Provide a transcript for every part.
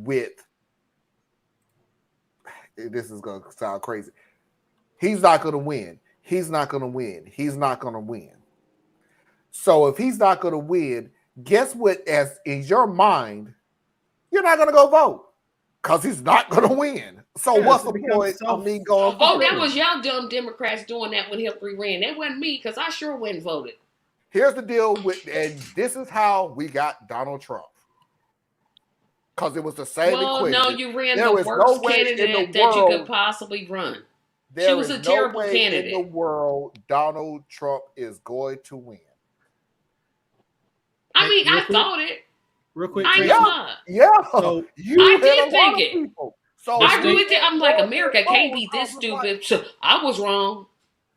with, this is going to sound crazy. He's not going to win. He's not going to win. He's not going to win. So if he's not going to win, guess what? As in your mind, you're not going to go vote because he's not going to win. So what's the point of me going? Oh, that was y'all dumb Democrats doing that when Hillary ran. That wasn't me because I sure went and voted. Here's the deal with, and this is how we got Donald Trump. Because it was the same equation. No, you ran the worst candidate that you could possibly run. She was a terrible candidate. In the world, Donald Trump is going to win. I mean, I thought it. Real quick. Yeah. So I did think it. So I really did. I'm like, America can't be this stupid. So I was wrong.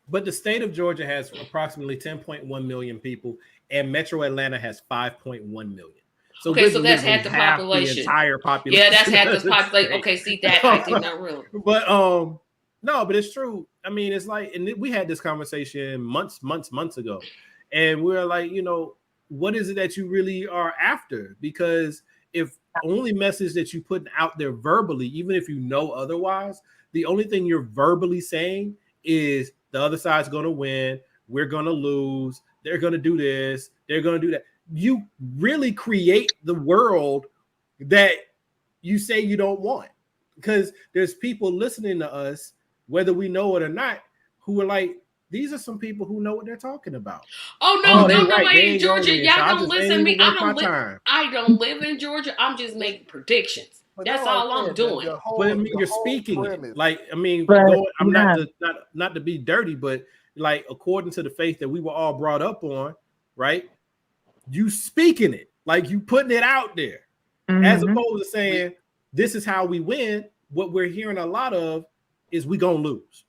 But the state of Georgia has approximately 10.1 million people, and Metro Atlanta has 5.1 million. So so that's half the population. The entire population. Yeah, that's half the population. Okay, see that I did not realize. But no, but it's true. I mean, it's like, and we had this conversation months ago, and we're like, what is it that you really are after? Because if only message that you put out there verbally, even if you know otherwise, the only thing you're verbally saying is the other side's going to win, we're going to lose, they're going to do this, they're going to do that. You really create the world that you say you don't want, because there's people listening to us, whether we know it or not, who are like, these are some people who know what they're talking about. Oh no, nobody in Georgia. Y'all don't listen to me. I don't live in Georgia. I'm just making predictions. That's all I'm doing. But I mean, you're speaking it. Like, I mean, I'm not to be dirty, but like according to the faith that we were all brought up on, right? You speaking it, like you putting it out there, as opposed to saying this is how we win. What we're hearing a lot of is we gonna lose.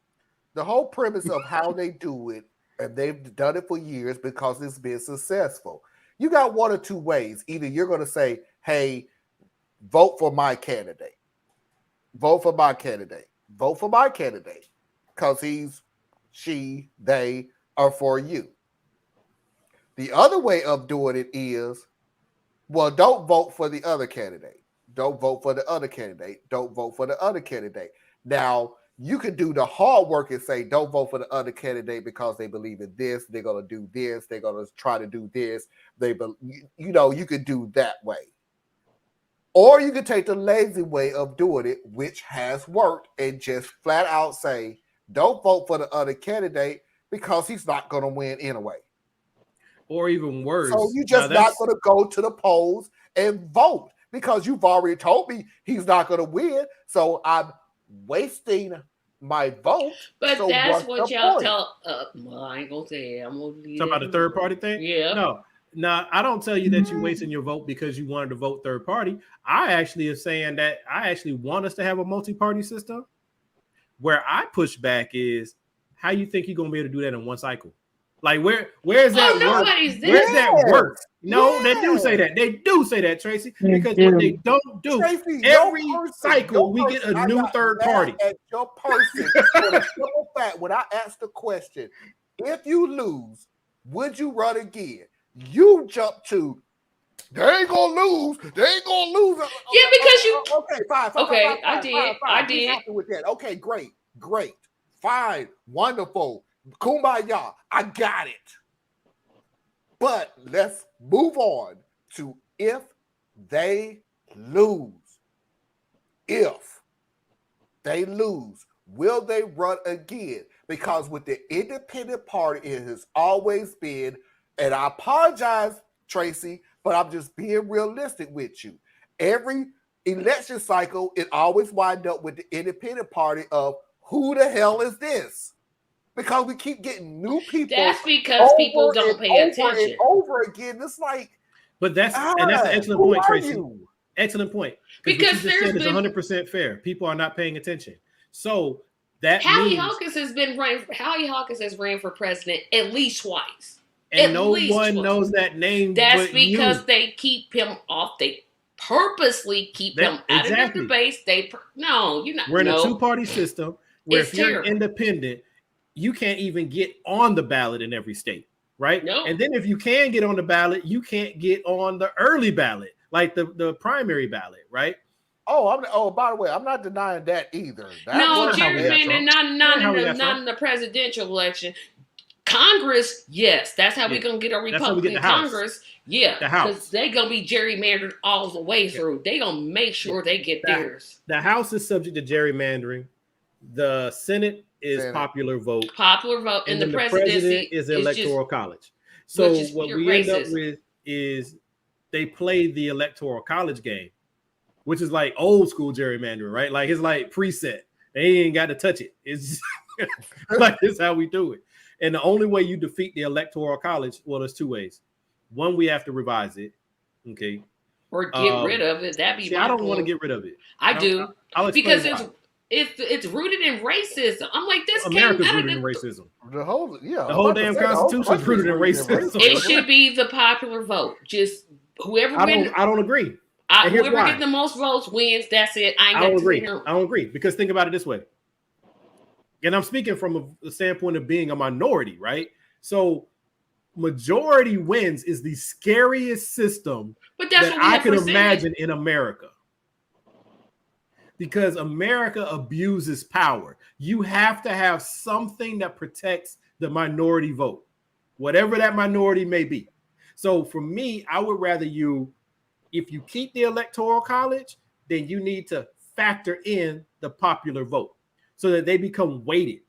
The whole premise of how they do it, and they've done it for years because it's been successful. You got one or two ways. Either you're going to say, hey, vote for my candidate. Vote for my candidate. Vote for my candidate. Because she, they are for you. The other way of doing it is, well, don't vote for the other candidate. Don't vote for the other candidate. Don't vote for the other candidate. Now, you could do the hard work and say, don't vote for the other candidate because they believe in this. They're going to do this. They're going to try to do this. You could do that way. Or you could take the lazy way of doing it, which has worked, and just flat out say, don't vote for the other candidate because he's not going to win anyway. Or even worse. So you just not going to go to the polls and vote because you've already told me he's not going to win. So I'm wasting my vote. But so that's what y'all tell. Well, I ain't gonna say it. I'm gonna talk about the third party thing. Yeah. No, I don't tell you that you're wasting your vote because you wanted to vote third party. I actually am saying that I actually want us to have a multi-party system. Where I push back is how you think you're gonna be able to do that in one cycle. Like where's that work? Where's that work? No, they do say that. They do say that, Tracy, because what they don't do, Tracy, every cycle we get a new third party. At your person, for the simple fact, when I asked the question, if you lose, would you run again? You jump to, they ain't gonna lose. They ain't gonna lose. Yeah, because you. Okay, fine. Okay, I did. Happy with that. Okay, great, fine, wonderful. Kumbaya, I got it. But let's move on to if they lose. If they lose, will they run again? Because with the independent party, it has always been, and I apologize, Tracy, but I'm just being realistic with you. Every election cycle, it always winds up with the independent party of who the hell is this? Because we keep getting new people. That's because people don't pay attention. Over again. It's like, but that's an excellent point, Tracy. Excellent point. Because there's been 100% fair. People are not paying attention. So that Hallie Hawkins has ran for president at least twice. And no one knows that name. That's because they keep him off. They purposely keep him out of the debate. We're in a two-party system where if you're independent, you can't even get on the ballot in every state, right? No. And then if you can get on the ballot, you can't get on the early ballot, like the primary ballot, right? By the way, I'm not denying that either. No, gerrymandering, not in the presidential election. Congress, yes, that's how we're gonna get a Republican Congress. Yeah, because they're gonna be gerrymandered all the way through. They're gonna make sure they get theirs. The House is subject to gerrymandering. The Senate is popular vote. And the presidency is electoral college. So what we end up with is they play the electoral college game, which is like old school gerrymandering, right? Like it's like preset. They ain't got to touch it. It's like this is how we do it. And the only way you defeat the electoral college, well, there's two ways. One, we have to revise it, okay, or get rid of it. That'd be. I don't want to get rid of it. I do because it's rooted in racism. I'm like, this America's rooted in racism. The whole damn Constitution is rooted in racism. It should be the popular vote. Just whoever. I don't agree. Whoever gets the most votes wins. That's it. I don't agree because think about it this way. And I'm speaking from the standpoint of being a minority, right? So majority wins is the scariest system that I could imagine in America. Because America abuses power. You have to have something that protects the minority vote, whatever that minority may be. So for me, I would rather if you keep the electoral college, then you need to factor in the popular vote so that they become weighted.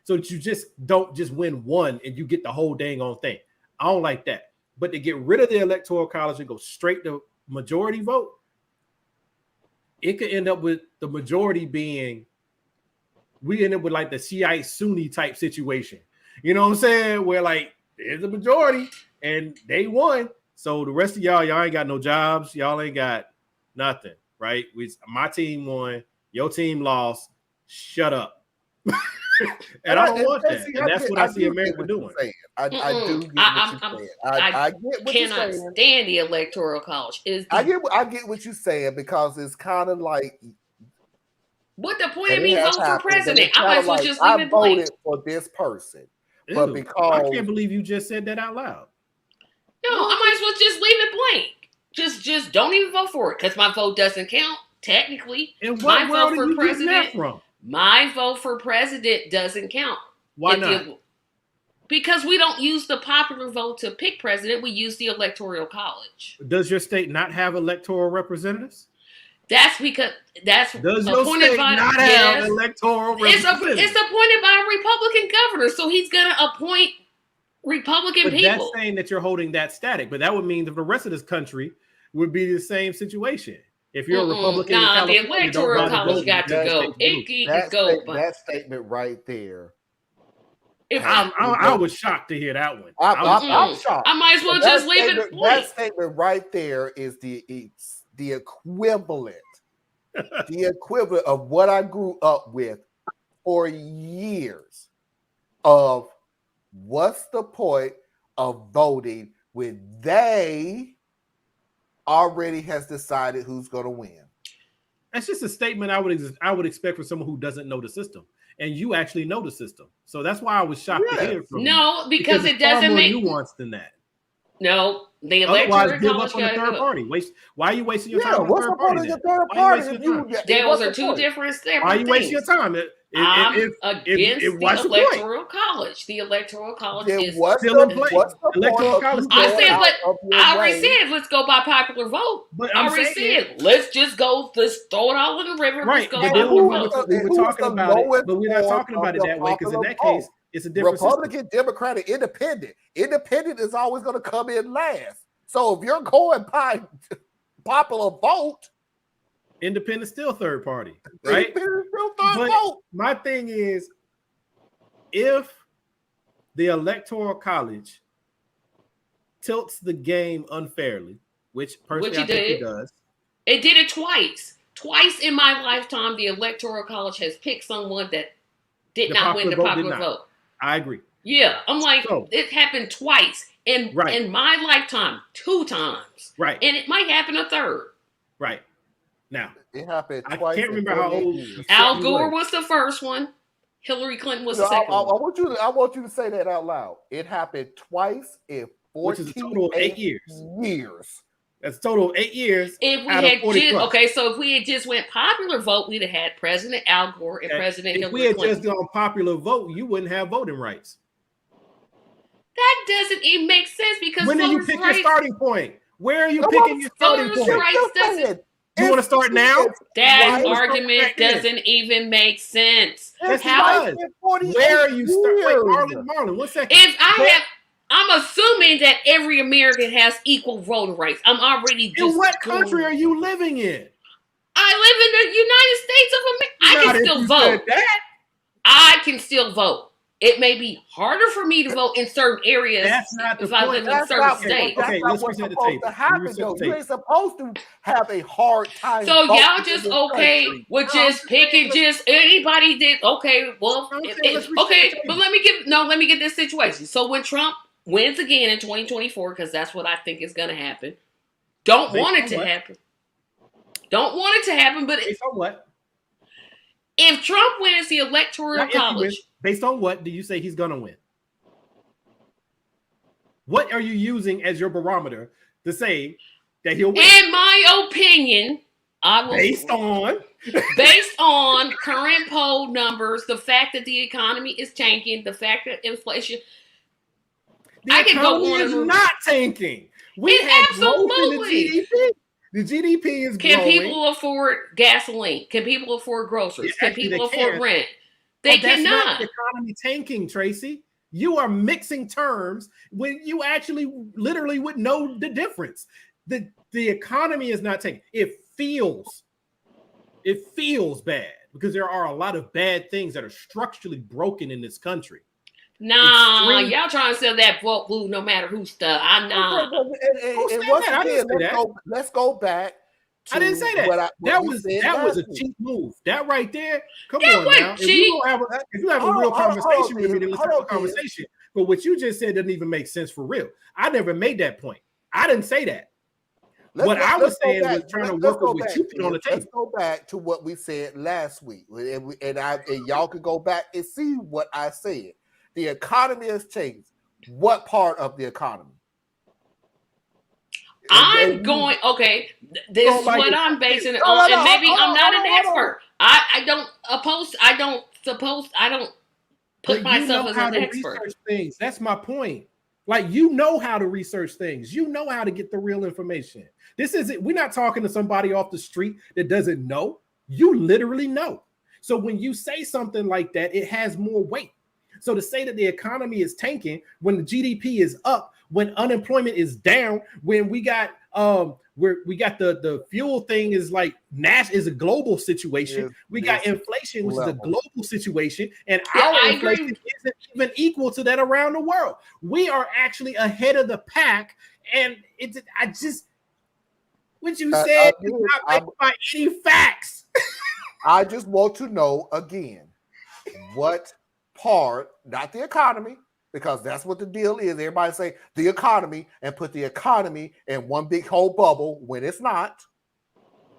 So that you just don't just win one and you get the whole dang on thing. I don't like that. But to get rid of the electoral college and go straight to majority vote, it could end up with the majority we end up with like the Shiite Sunni type situation. You know what I'm saying? Where like there's a majority and they won. So the rest of y'all ain't got no jobs. Y'all ain't got nothing, right? My team won. Your team lost. Shut up. And I don't want that. And that's what I see America doing. I do get what you're saying. I get what you're saying. Cannot stand the electoral college. I get what you're saying because it's kind of like what the point of me vote for president? I might as well just leave it blank. I voted for this person, but because I can't believe you just said that out loud. No, I might as well just leave it blank. Just don't even vote for it because my vote doesn't count technically. And what world are you getting that from? My vote for president doesn't count. Why not? Because we don't use the popular vote to pick president. We use the electoral college. Does your state not have electoral representatives? That's because does your state not have electoral representatives? It's appointed by a Republican governor, so he's going to appoint Republican people. That's saying that you're holding that static, but that would mean that the rest of this country would be the same situation. If you're a Republican, the electoral college got to go. It go. That statement right there. I was shocked to hear that one. I'm shocked. I might as well just leave it blank. That statement right there is the equivalent, the equivalent of what I grew up with for years. Of what's the point of voting when they already has decided who's going to win? That's just a statement I would expect from someone who doesn't know the system, and you actually know the system. So that's why I was shocked to hear from you. Because it doesn't make nuance than that. No, the electoral college on the third party. Why are you wasting your time on the third party? Third party? Those are two different steps. Why are you wasting your time? I'm against the electoral college. The electoral college is still in play. Electoral college. I already said let's go by popular vote. But I already said let's just go. Let's throw it all in the river. Right. But then we were talking about it, but we're not talking about it that way because in that case, it's a different Republican, system. Democratic, Independent. Independent is always going to come in last. So if you're going by popular vote, Independent still third party, right? Vote. My thing is, if the electoral college tilts the game unfairly, which personally I think it does. It did it twice. Twice in my lifetime, the electoral college has picked someone that did not win the popular vote. I agree. Yeah, I'm like, it happened twice in my lifetime, 2 times. Right. And it might happen a third. Right. Now, it happened twice. I can't remember how old Al Gore was the first one. Hillary Clinton was the second one. I want you to say that out loud. It happened twice in 48 which is a total of 8 years. That's total 8 years. If we had so if we had just went popular vote, we'd have had President Al Gore and President Hillary Clinton. If we had just gone popular vote, you wouldn't have voting rights. That doesn't even make sense because when do you pick your starting point? Where are you picking your starting point? You want to start now? That argument doesn't even make sense. How? Where are you starting? Marlon, 1 second. I'm assuming that every American has equal voting rights. I'm already just. In what country are you living in? I live in the United States of America. I can still vote. I can still vote. It may be harder for me to vote in certain areas. That's not the if I live in a certain state. Okay, let's reset the tape. You ain't supposed to have a hard time. So y'all just okay with just picking just anybody did okay. Well, okay, but let me get this situation. So when Trump wins again in 2024, because that's what I think is going to happen. Don't want it to happen. But based on what? If Trump wins the Electoral College. Based on what do you say he's going to win? What are you using as your barometer to say that he'll win? In my opinion, I will. Based on current poll numbers, the fact that the economy is tanking, the fact that inflation. The economy is not tanking. We have growth in the GDP. The GDP is growing. Can people afford gasoline? Can people afford groceries? Can people afford rent? They cannot. That's not the economy tanking, Tracy. You are mixing terms when you actually literally would know the difference. The economy is not tanking. It feels bad because there are a lot of bad things that are structurally broken in this country. Nah, y'all trying to sell that vote blue no matter who stuff. I'm not. Let's go back. I didn't say that. That was a cheap move. That right there. Come on now. If you have a real conversation with me, then let's have a conversation. But what you just said doesn't even make sense for real. I never made that point. I didn't say that. What I was saying was trying to work with what you put on the table. Let's go back to what we said last week, and y'all can go back and see what I said. The economy has changed. What part of the economy? I'm going, okay, this is what I'm basing it on, and maybe I'm not an expert. I don't put myself as an expert. Things. That's my point. Like, you know how to research things. You know how to get the real information. We're not talking to somebody off the street that doesn't know. You literally know. So when you say something like that, it has more weight. So to say that the economy is tanking when the GDP is up, when unemployment is down, when we got the fuel thing is like is a global situation. We got inflation, which is a global situation, and our inflation isn't even equal to that around the world. We are actually ahead of the pack, and what you said is not backed by any facts. I just want to know again what part, not the economy, because that's what the deal is. Everybody say the economy and put the economy in one big whole bubble when it's not.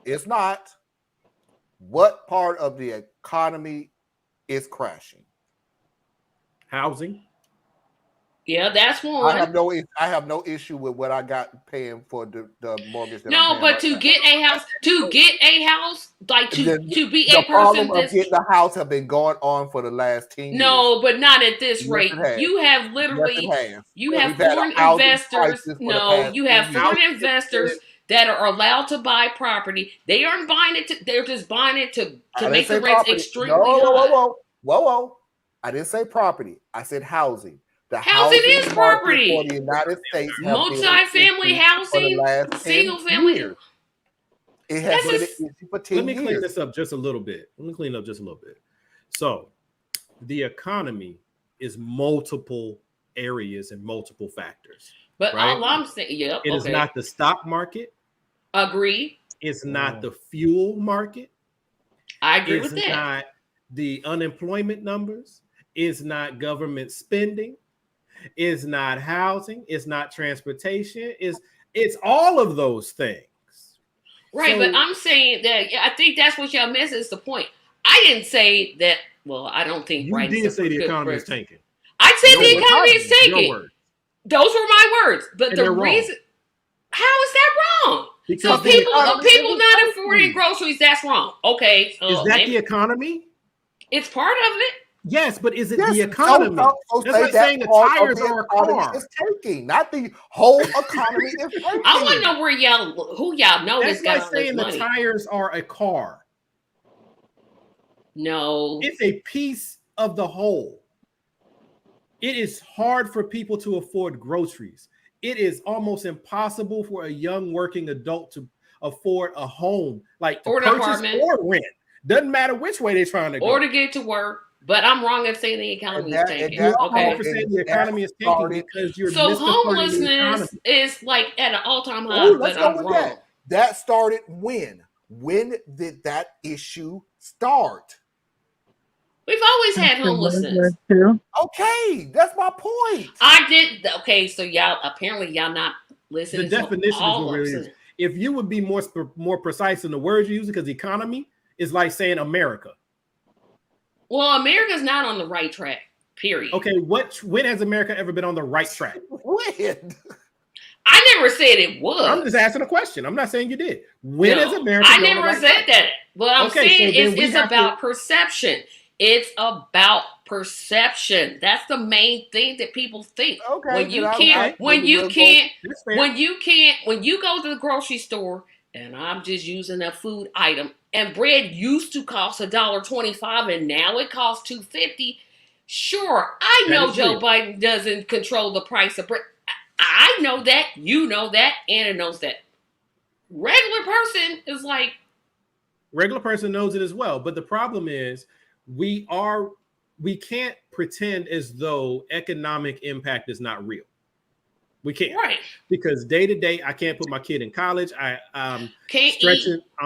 It's not. What part of the economy is crashing? Housing. Yeah, that's one. I have no issue with what I got paying for the mortgage. No, but to get a house, like to be a person. The problem of getting a house have been going on for the last 10 years. No, but not at this rate. You have literally, you have foreign investors. No, you have foreign investors that are allowed to buy property. They aren't buying it. They're just buying it to make the rents extremely high. Whoa! I didn't say property. I said housing. The housing is property for the United States. Multi-family housing, single family. It has been for 10 years. Let me clean this up just a little bit. So, the economy is multiple areas and multiple factors. But right? All I'm saying, it is not the stock market. Agree. It's not the fuel market. I agree with that. It's not the unemployment numbers. It's not government spending. It's not housing. It's not transportation. It's all of those things. Right, so, but I'm saying that I think that's what y'all miss is the point. I didn't say that. Well, I don't think you did say the economy is tanking. I said the economy is tanking. Those were my words. But the reason How is that wrong? Because so people not affording groceries, that's wrong. Okay. Is that the economy? It's part of it. Yes, but is it the economy? So that's like saying the tires are a car. Is taking, not the whole economy is taking. I want to know who y'all know that's got all this money. That's like saying the tires are a car. No. It's a piece of the whole. It is hard for people to afford groceries. It is almost impossible for a young working adult to afford a home, like to purchase apartment or rent. Doesn't matter which way they're trying to go. Or to get to work. But I'm wrong in saying the economy is tanking. Okay. For saying the economy is tanking because you're so homelessness is like at an all-time high. Let's go with that. That started when? When did that issue start? We've always had homelessness. Okay, that's my point. Okay, so y'all not listening. The definition is what really is. If you would be more precise in the words you use, because economy is like saying America. Well, America's not on the right track, period. Okay, when has America ever been on the right track? When? I never said it was. I'm just asking a question. I'm not saying you did. When has America been on the right track? I never said that. What I'm saying is it's about perception. It's about perception. That's the main thing that people think. Okay. When you go to the grocery store, and I'm just using a food item, and bread used to cost $1.25 and now it costs $2.50. Sure, I know Joe Biden doesn't control the price of bread. I know that, you know that, Anna knows that. Regular person knows it as well. But the problem is we can't pretend as though economic impact is not real. We can't, right? Because day to day, I can't put my kid in college. I'm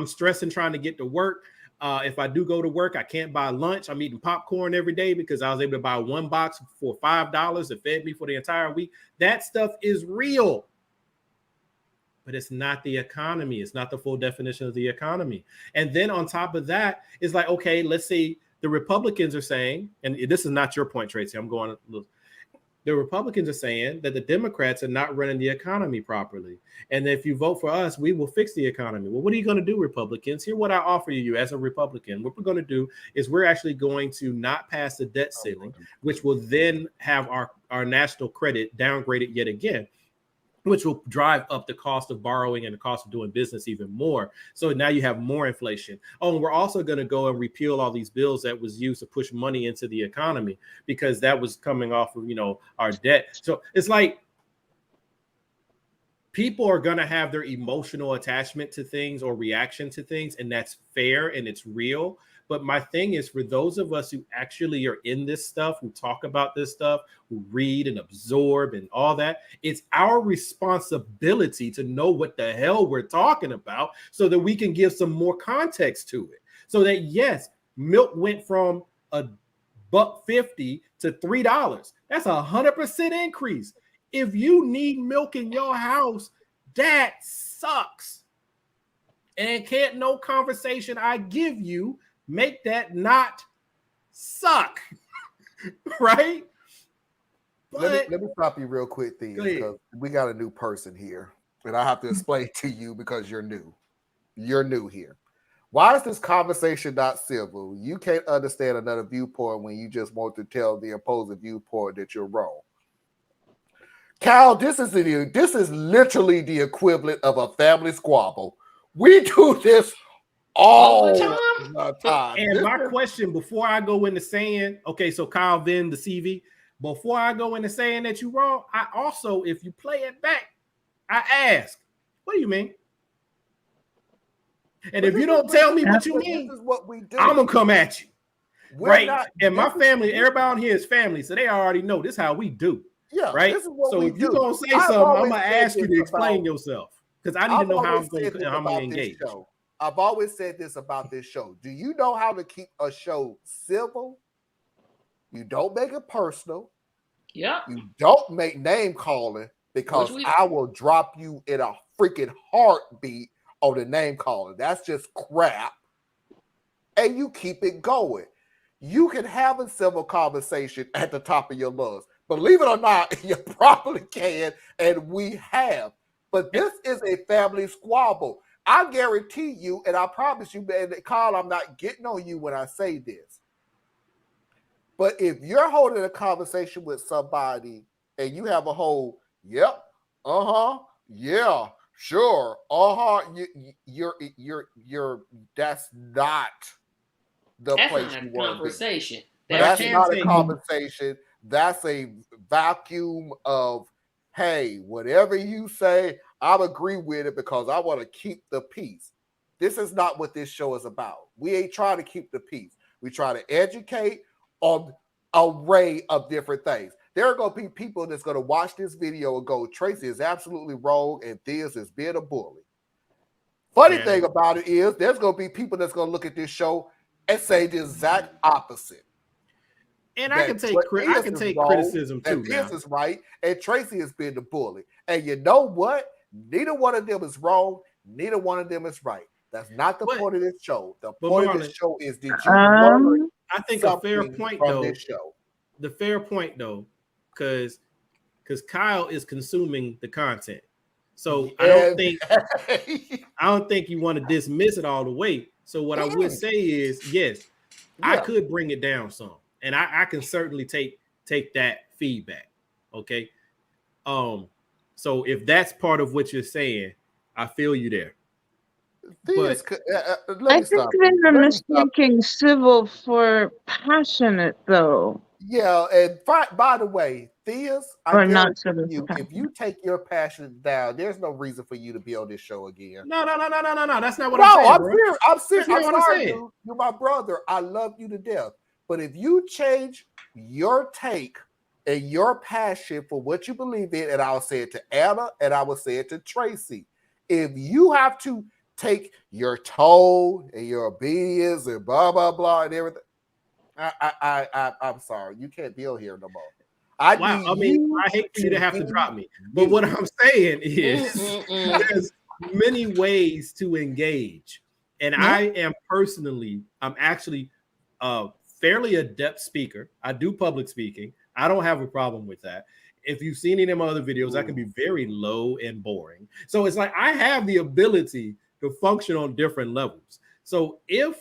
stressing trying to get to work. If I do go to work, I can't buy lunch. I'm eating popcorn every day because I was able to buy one box for $5 that fed me for the entire week. That stuff is real, but it's not the economy. It's not the full definition of the economy. And then on top of that, it's like, okay, let's say the Republicans are saying, and this is not your point, Tracy. I'm going a little. The Republicans are saying that the Democrats are not running the economy properly. And if you vote for us, we will fix the economy. Well, what are you going to do, Republicans? Here's what I offer you as a Republican. What we're going to do is we're actually going to not pass the debt ceiling, which will then have our national credit downgraded yet again, which will drive up the cost of borrowing and the cost of doing business even more. So now you have more inflation. Oh, and we're also going to go and repeal all these bills that was used to push money into the economy because that was coming off of, our debt. So it's like people are going to have their emotional attachment to things or reaction to things, and that's fair and it's real. But my thing is, for those of us who actually are in this stuff, who talk about this stuff, who read and absorb and all that, it's our responsibility to know what the hell we're talking about so that we can give some more context to it. So that, yes, milk went from $1.50 to $3. That's 100% increase. If you need milk in your house, that sucks. And can't no conversation I give you make that not suck, right? But let me stop you real quick, Thea, because we got a new person here, and I have to explain to you because you're new. You're new here. Why is this conversation not civil? You can't understand another viewpoint when you just want to tell the opposing viewpoint that you're wrong. Cal, this is literally the equivalent of a family squabble. We do this all the time. And my question before I go into saying, okay, so Kyle Vin, the CV, before I go into saying that you're wrong, I also, if you play it back, I ask, what do you mean? And if you don't tell me what you mean, this is what we do. I'm gonna come at you. Right? And my family, everybody on here is family, so they already know this is how we do. Yeah, right. So if you're gonna say something, I'm gonna ask you to explain yourself because I need to know how I'm gonna engage. I've always said this about this show. Do you know how to keep a show civil? You don't make it personal. Yeah. You don't make name calling because I will drop you in a freaking heartbeat on the name calling. That's just crap. And you keep it going. You can have a civil conversation at the top of your lungs. Believe it or not, you probably can, and we have. But this is a family squabble. I guarantee you, and I promise you, man, Carl, I'm not getting on you when I say this. But if you're holding a conversation with somebody and you have a whole, yep, yeah, sure, you're that's not the place you want conversation. To be. That's not a conversation. That's a vacuum of, hey, whatever you say, I'll agree with it because I want to keep the peace. This is not what this show is about. We ain't trying to keep the peace. We try to educate on an array of different things. There are going to be people that's going to watch this video and go, Tracy is absolutely wrong and Theus is being a bully. Funny thing about it is there's going to be people that's going to look at this show and say the exact opposite. And I can take criticism too. This is right, and Tracy has been the bully. And you know what? Neither one of them is wrong. Neither one of them is right. That's not the point of this show. The point of this show is, did you learn? I think a fair point though. This show. The fair point though, because Kyle is consuming the content. So I don't think you want to dismiss it all the way. So what I would say is, yes, I could bring it down some. And I can certainly take that feedback. Okay. So if that's part of what you're saying, I feel you there. I think they're mistaking civil for passionate, though. Yeah, and by the way, Theus, if you take your passion down, there's no reason for you to be on this show again. No. That's not what I'm saying. I'm serious. I'm sorry, dude. You're my brother. I love you to death. But if you change your take and your passion for what you believe in, and I'll say it to Anna and I will say it to Tracy, if you have to take your tone and your obedience and blah, blah, blah, and everything, I'm sorry. You can't deal here no more. I hate for you to have to drop me. But what I'm saying is there's many ways to engage. And I'm actually fairly adept speaker. I do public speaking. I don't have a problem with that. If you've seen any of my other videos, I can be very low and boring. So it's like I have the ability to function on different levels. So if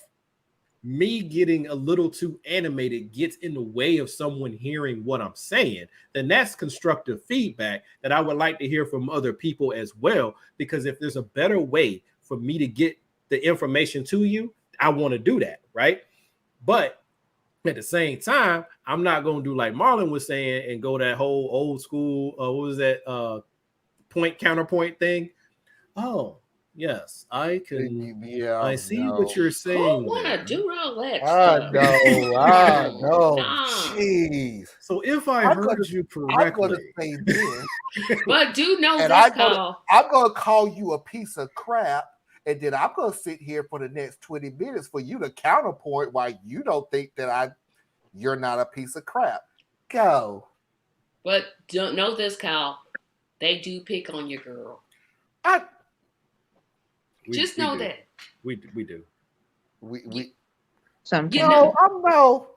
me getting a little too animated gets in the way of someone hearing what I'm saying, then that's constructive feedback that I would like to hear from other people as well. Because if there's a better way for me to get the information to you, I want to do that, right? But at the same time, I'm not going to do like Marlon was saying and go that whole old school, what was that, point counterpoint thing? Oh, yes, I can. Yeah, I see what you're saying. I want to do all that I know. Jeez. So if I heard you correctly, but do know and this, I'm going to call you a piece of crap. And then I'm going to sit here for the next 20 minutes for you to counterpoint why you don't think that you're not a piece of crap. Go. But don't know this, Kyle. They do pick on your girl. Just know that. We do. We sometimes. No.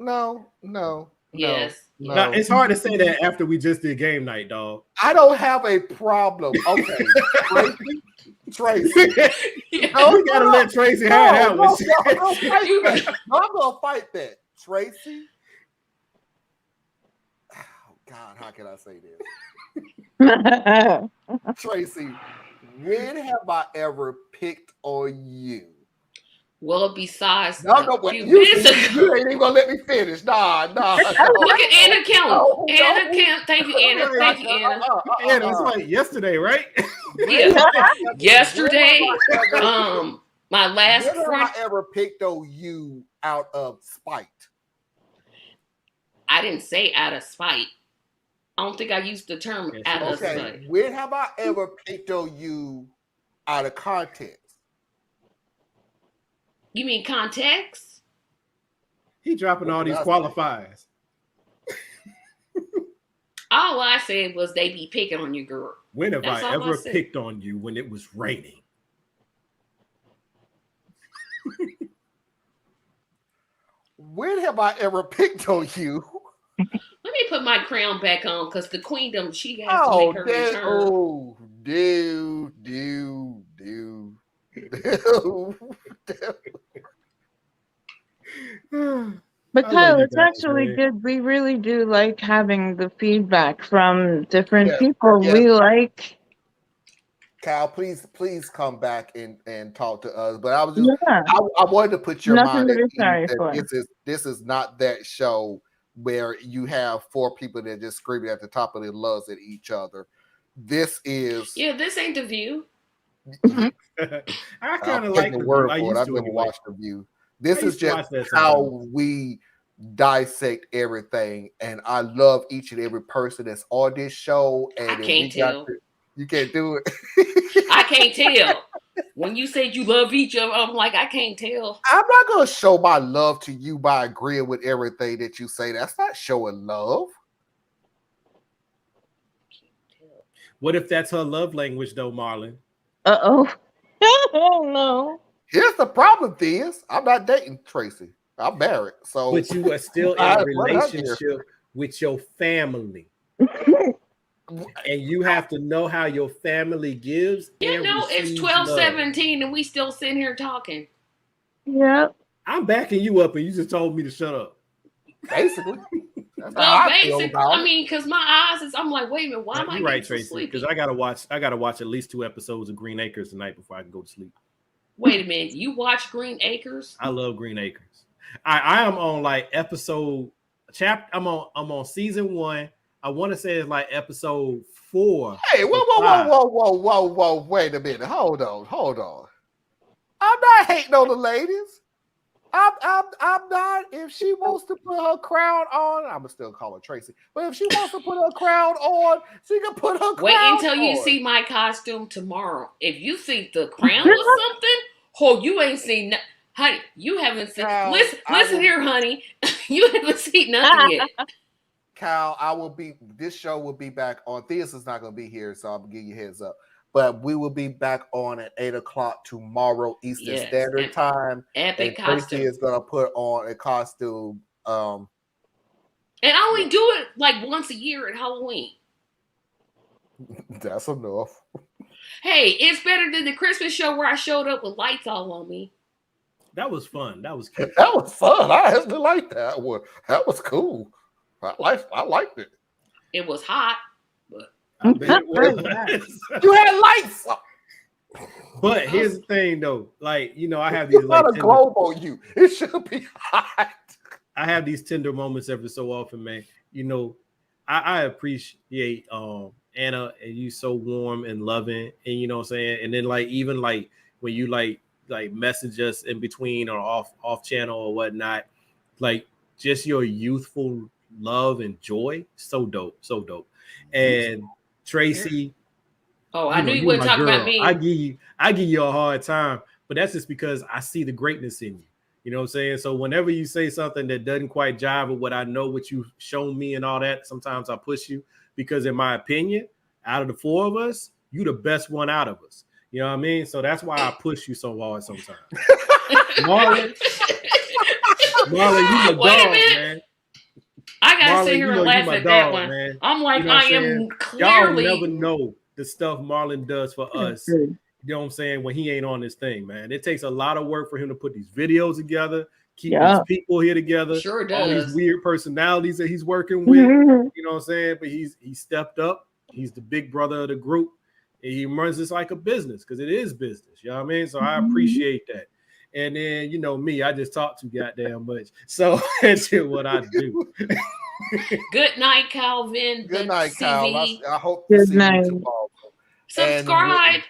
Yes. No. Now, it's hard to say that after we just did game night, dog. I don't have a problem. Okay. Tracy. We gotta let Tracy have that one. I'm gonna fight that. Tracy. Oh God, how can I say this? Tracy, when have I ever picked on you? Well, besides, you ain't even gonna let me finish. Nah. Look at Anna Kelly. Anna Kelly. Thank you, Anna. Thank you, Anna. Anna, it's like yesterday, right? Yeah. Yesterday. My last friend. When have I ever picked on you out of spite? I didn't say out of spite. I don't think I used the term out of spite. When have I ever picked on you out of context? You mean context? He dropping all these qualifiers. All I said was they be picking on your girl. When have I ever picked on you when it was raining? When have I ever picked on you? Let me put my crown back on because the queendom, she has to make her return. Oh, dude. But Kyle, it's actually good. We really do like having the feedback from different people. Yes. We like. Kyle, please come back and talk to us. But I was just, I wanted to put your mind at ease that this is not that show where you have 4 people that just screaming at the top of their lungs at each other. This is this ain't The View. I kind of like the word for it. I've never watched The View. This is just how we dissect everything, and I love each and every person that's on this show. And I can't tell. You can't do it. I can't tell. When you said you love each of them, I'm like, I can't tell. I'm not going to show my love to you by agreeing with everything that you say. That's not showing love. What if that's her love language, though, Marlon? Uh-oh. Oh, no. Here's the problem, Theus. I'm not dating Tracy. I'm married. So, but you are still in a relationship with your family. And you have to know how your family gives. It's 12:17 and we still sitting here talking. Yeah. I'm backing you up and you just told me to shut up. Basically. I mean, because my eyes I'm like, wait a minute, why am I right, Tracy? Because I gotta watch at least 2 episodes of Green Acres tonight before I can go to sleep. Wait a minute, you watch Green Acres? I love Green Acres. I am on like episode I'm on season 1. I want to say it's like episode 4. Hey, whoa! Wait a minute. Hold on. I'm not hating on the ladies. I'm not. If she wants to put her crown on, I'm gonna still call her Tracy. But if she wants to put her crown on, she can put her crown on. Wait until you see my costume tomorrow. If you think the crown was something, you ain't seen nothing. Honey, you haven't seen. Listen here, honey. You haven't seen nothing yet. Kyle, this show will be back on. Theus is not going to be here, so I'm going to give you a heads up. But we will be back on at 8:00 tomorrow Eastern Standard Time. Epic and Tracy is going to put on a costume. And I only do it like once a year at Halloween. That's enough. Hey, it's better than the Christmas show where I showed up with lights all on me. That was fun. That was cute. That was fun. I actually liked that one. That was cool. I liked it. It was hot, but I bet it was. You had lights. But here's the thing, though. Like, I have these. It's not a globe on you. It should be hot. I have these tender moments every so often, man. I appreciate Anna, and you so warm and loving, and you know what I'm saying. And then even when you like message us in between or off channel or whatnot, like just your youthful love and joy, so dope. And Tracy, I knew you wouldn't talk about me. I give you a hard time, but that's just because I see the greatness in you. You know what I'm saying? So whenever you say something that doesn't quite jive with what I know, what you've shown me and all that, sometimes I push you because, in my opinion, out of the 4 of us, you the best one out of us. You know what I mean? So that's why I push you so hard sometimes. Marlon, you the dog, man. I gotta sit here and laugh at that one. Man. I'm like, I am clearly. Y'all never know the stuff Marlon does for us. You know what I'm saying? When he ain't on this thing, man. It takes a lot of work for him to put these videos together, keep these people here together. Sure does. All these weird personalities that he's working with. You know what I'm saying? But he stepped up. He's the big brother of the group. And he runs this like a business because it is business. You know what I mean? So I appreciate that. And then, me, I just talk too goddamn much. So that's what I do. Good night, Calvin. Good night, Cal. I hope to see you tomorrow. Subscribe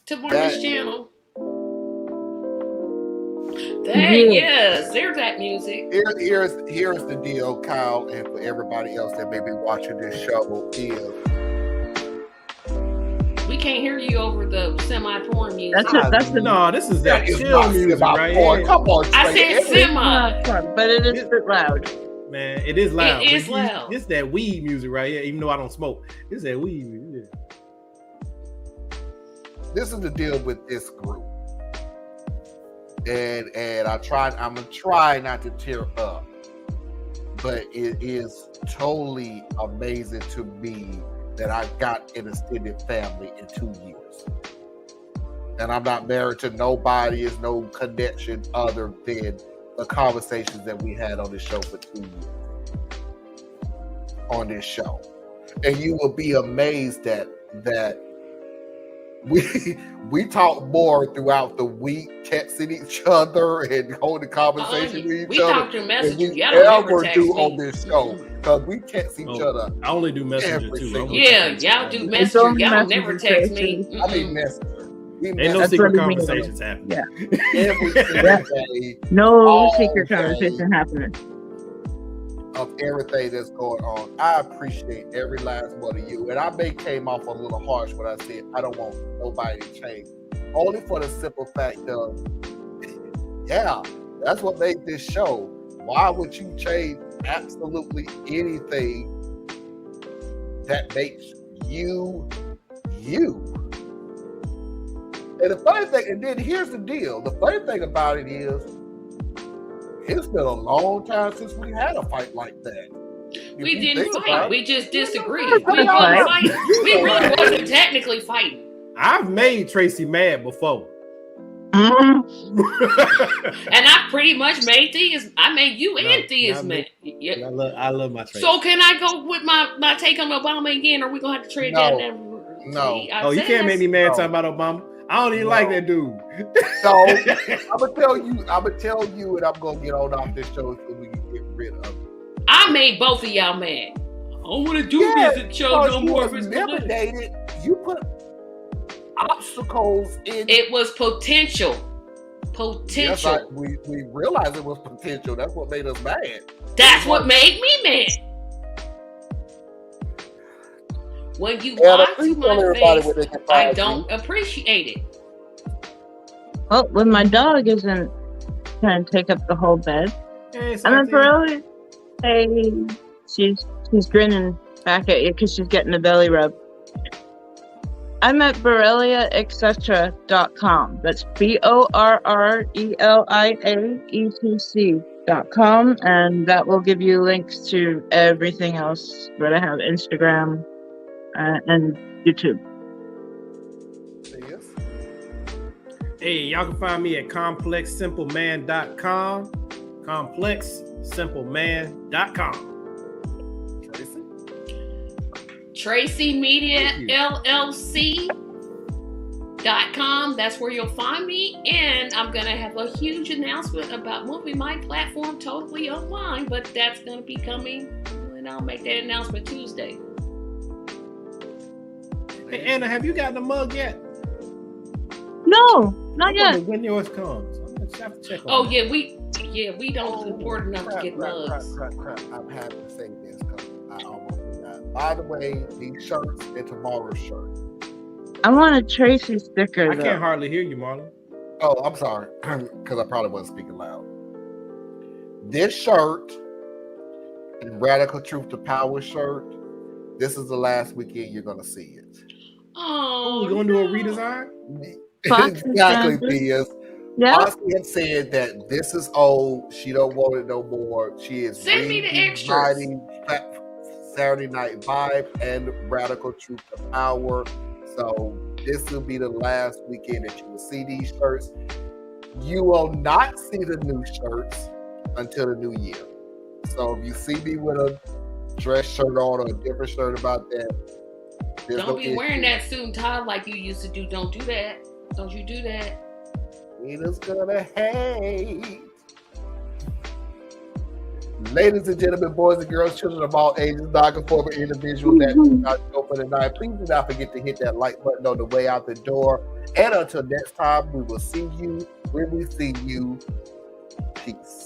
to Marlon's channel. Yes, there's that music. Here's the deal, Kyle, and for everybody else that may be watching this show is we can't hear you over the semi-porn music. This is that chill music right here. Come on, Trey. I said semi, but it is a bit loud. Man, it is loud. It is loud. It's that weed music right here, even though I don't smoke. It's that weed music. This is the deal with this group. And I'm gonna try not to tear up. But it is totally amazing to me that I got an extended family in 2 years. And I'm not married to nobody. There's no connection other than the conversations that we had on this show for 2 years. On this show. And you will be amazed that we talk more throughout the week, texting each other and holding conversation with each other. We talk through Messenger. Than we ever do on this show. Because we text each other. I only do Messenger too. Yeah, y'all do Messenger. Y'all never text me. I mean Messenger. Ain't no secret conversations happening. Yeah. Every single day. No secret conversation happening. Of everything that's going on. I appreciate every last one of you. And I may came off a little harsh when I said I don't want nobody to change. Only for the simple fact of, yeah, that's what made this show. Why would you change absolutely anything that makes you you? And the funny thing, and then here's the deal. The funny thing about it is, it's been a long time since we had a fight like that. We didn't fight. We just disagreed. We really wasn't technically fighting. I've made Tracy mad before. And I pretty much made Theus. I made you and Theus mad. Yeah. I love my Tracy. So can I go with my take on Obama again, or we gonna have to trade that? No. Oh, you can't make me mad talking about Obama. I don't even like that dude. So I'm gonna tell you, and I'm gonna get on off this show so we can get rid of it. I made both of y'all mad. I don't want to do this show no more. Eliminated. You put obstacles in. It was potential. Yes, we realized it was potential. That's what made us mad. That's what made me mad. When you lie to my face, I don't appreciate it. Well, when my dog isn't trying to take up the whole bed, and then Borrelia, hey, she's grinning back at you because she's getting a belly rub. I'm at BorreliaEtc.com. That's BorreliaEtc.com, and that will give you links to everything else that I have: Instagram and YouTube. Hey, y'all can find me at ComplexSimpleMan.com. ComplexSimpleMan.com. Tracy Media LLC.com. That's where you'll find me. And I'm going to have a huge announcement about moving my platform totally online, but that's going to be coming, and I'll make that announcement Tuesday. Hey, Anna, have you gotten a mug yet? No, not yet. When yours comes, I'm gonna have to check on. Oh yeah, we don't support enough to get mugs. Crap. I'm happy to say this because I almost forgot. By the way, these shirts and tomorrow's shirt. I want a Tracy sticker. I can't hardly hear you, Marlon. Oh, I'm sorry, because I probably wasn't speaking loud. This shirt and Radical Truth to Power shirt. This is the last weekend you're gonna see it. Oh, we're gonna do a redesign. Exactly, Theus. Yeah. Foxy had said that this is old. She don't want it no more. She is send me the extras. Saturday Night Vibe and Radical Truth to Power. So this will be the last weekend that you will see these shirts. You will not see the new shirts until the new year. So if you see me with a dress shirt on or a different shirt about that, don't be wearing that suit and tie like you used to do. Don't do that. Don't you do that. Nina's gonna hate. Ladies and gentlemen, boys and girls, children of all ages, non-conforming individuals that do not show for the night, please do not forget to hit that like button on the way out the door. And until next time, we will see you when we see you. Peace.